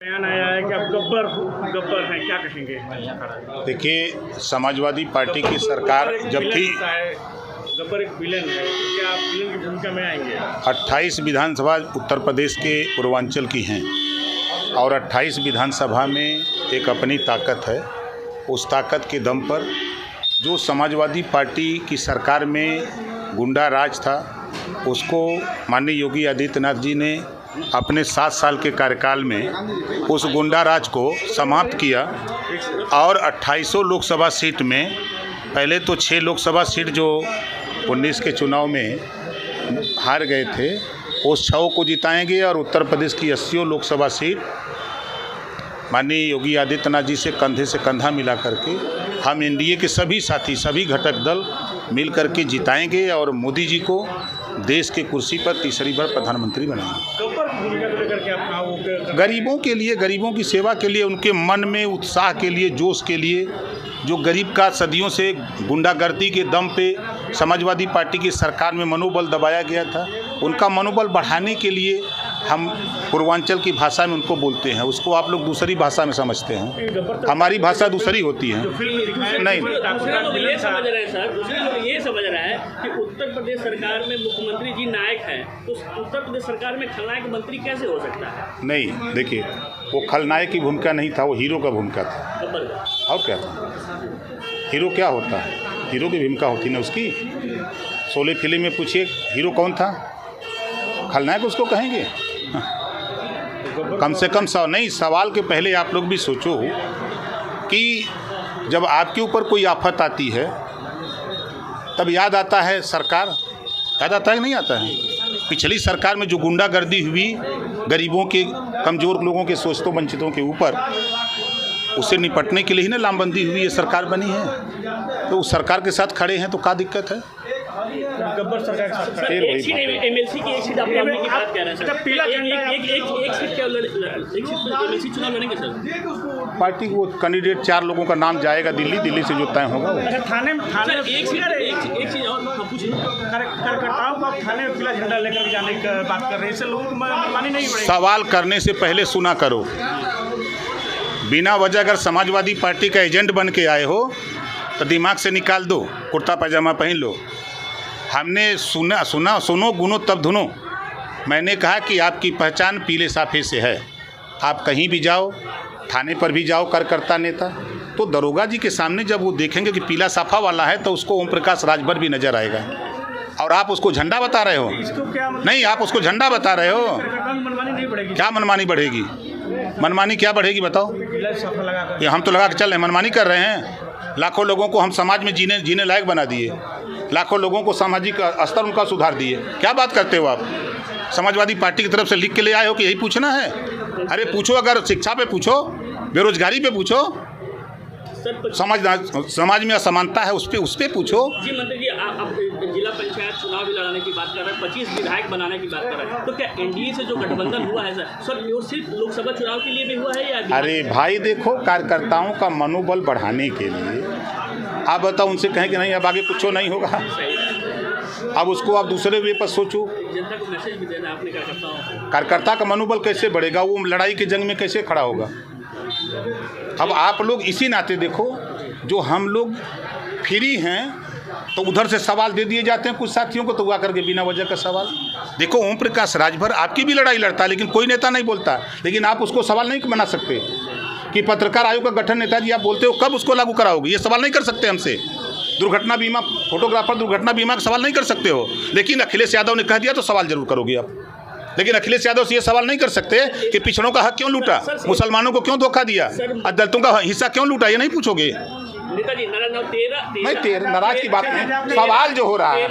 बयान आया है कि आप गब्बर हैं, क्या कहेंगे? देखिए, समाजवादी पार्टी की सरकार जब थी, गब्बर एक विलेन है, क्या आप विलेन की भूमिका में आएंगे? 28 विधानसभा उत्तर प्रदेश के पूर्वांचल की हैं और 28 विधानसभा में एक अपनी ताकत है। उस ताकत के दम पर जो समाजवादी पार्टी की सरकार में गुंडा राज था, उसको माननीय योगी आदित्यनाथ जी ने अपने 7 साल के कार्यकाल में उस गुंडा राज को समाप्त किया और 28 लोकसभा सीट में पहले तो 6 लोकसभा सीट जो 19 के चुनाव में हार गए थे, उस 6 को जिताएंगे और उत्तर प्रदेश की 80 लोकसभा सीट माननीय योगी आदित्यनाथ जी से कंधे से कंधा मिला करके हम एनडीए के सभी साथी, सभी घटक दल मिल करके जिताएंगे और मोदी जी को देश के कुर्सी पर तीसरी बार प्रधानमंत्री बनाएंगे। गरीबों के लिए, गरीबों की सेवा के लिए, उनके मन में उत्साह के लिए, जोश के लिए, जो गरीब का सदियों से गुंडागर्दी के दम पे समाजवादी पार्टी की सरकार में मनोबल दबाया गया था, उनका मनोबल बढ़ाने के लिए हम पूर्वांचल की भाषा में उनको बोलते हैं। उसको आप लोग दूसरी भाषा में समझते हैं, हमारी भाषा दूसरी होती है। नहीं, ये समझ रहा है कि उत्तर प्रदेश सरकार में मुख्यमंत्री जी नायक हैं, तो उत्तर प्रदेश सरकार में खलनायक मंत्री कैसे हो सकता है? नहीं, देखिए, वो खलनायक की भूमिका नहीं था, वो हीरो का भूमिका था। और क्या था? हीरो क्या होता है? हीरो की भूमिका होती ना उसकी। 16 फिल्म में पूछिए हीरो कौन था? खलनायक उसको कहेंगे? कम से कम नहीं, सवाल के पहले आप लोग भी सोचो कि जब आपके ऊपर कोई आफत आती है तब याद आता है सरकार, याद आता है कि नहीं आता है? पिछली सरकार में जो गुंडागर्दी हुई गरीबों के, कमज़ोर लोगों के, शोषितों वंचितों के ऊपर, उससे निपटने के लिए ही ना लामबंदी हुई, ये सरकार बनी है। तो उस सरकार के साथ खड़े हैं तो क्या दिक्कत है? गब्बर सरकार एमएलसी की एक सीट आप लड़ने की बात कर रहे हैं सर। एक सीट क्या एमएलसी चुनाव लड़ेंगे सर? पार्टी को कैंडिडेट 4 लोगों का नाम जाएगा दिल्ली से जो तय होगा वो। थाने एक चीज़ और पूछिए, कार्यकर्ताओं को थाने में पीला झंडा लेकर जाने की बात कर रहे हैं, इससे लोगों को मनमानी नहीं बढ़ेगी? सवाल करने से पहले सुना करो। बिना वजह अगर समाजवादी पार्टी का एजेंट बन के आए हो तो दिमाग से निकाल दो, कुर्ता पैजामा पहन लो। हमने सुनो गुनो तब धुनो। मैंने कहा कि आपकी पहचान पीले साफे से है। आप कहीं भी जाओ, थाने पर भी जाओ कार्यकर्ता नेता, तो दरोगा जी के सामने जब वो देखेंगे कि पीला साफा वाला है तो उसको ओम प्रकाश राजभर भी नजर आएगा। और आप उसको झंडा बता रहे हो? नहीं, आप उसको झंडा बता रहे हो। क्या मनमानी बढ़ेगी? मनमानी क्या बढ़ेगी बताओ? ये हम तो लगा के चल रहे हैं, मनमानी कर रहे हैं। लाखों लोगों को हम समाज में जीने लायक बना दिए, लाखों लोगों को सामाजिक स्तर उनका सुधार दिए। क्या बात करते हो आप? समाजवादी पार्टी की तरफ से लिख के ले आए हो कि यही पूछना है? अरे पूछो, अगर शिक्षा पे पूछो, बेरोजगारी पे पूछो, समाज में असमानता है उस पे पूछो। जी मंत्री जी, आप जिला पंचायत चुनाव भी लड़ाने की बात कर रहे हैं, 25 विधायक बनाने की बात कर रहे हैं, तो क्या एनडीए से जो गठबंधन हुआ है सर वो सिर्फ लोकसभा चुनाव के लिए भी हुआ है या? अरे भाई देखो, कार्यकर्ताओं का मनोबल बढ़ाने के लिए आप बताओ, उनसे कहें कि नहीं अब आगे कुछ नहीं होगा, अब उसको आप दूसरे वे पर सोचो। जनता को मैसेज भी देना आपने कार्यकर्ता का मनोबल कैसे बढ़ेगा? वो लड़ाई के जंग में कैसे खड़ा होगा? अब आप लोग इसी नाते देखो, जो हम लोग फ्री हैं तो उधर से सवाल दे दिए जाते हैं कुछ साथियों को, तो हुआ करके बिना वजह का सवाल। देखो, ओम प्रकाश राजभर आपकी भी लड़ाई लड़ता है, लेकिन कोई नेता नहीं बोलता, लेकिन आप उसको सवाल नहीं बना सकते कि पत्रकार आयोग का गठन नेताजी आप बोलते हो, कब उसको लागू कराओगे? ये सवाल नहीं कर सकते हमसे। दुर्घटना बीमा, फोटोग्राफर दुर्घटना बीमा का सवाल नहीं कर सकते हो, लेकिन अखिलेश यादव ने कह दिया तो सवाल जरूर करोगे आप। लेकिन अखिलेश यादव से ये सवाल नहीं कर सकते कि पिछड़ों का हक क्यों लूटा, मुसलमानों को क्यों धोखा दिया, दलितों का हिस्सा क्यों लूटा, ये नहीं पूछोगे। नहीं, नाराज की बात नहीं, सवाल जो हो रहा है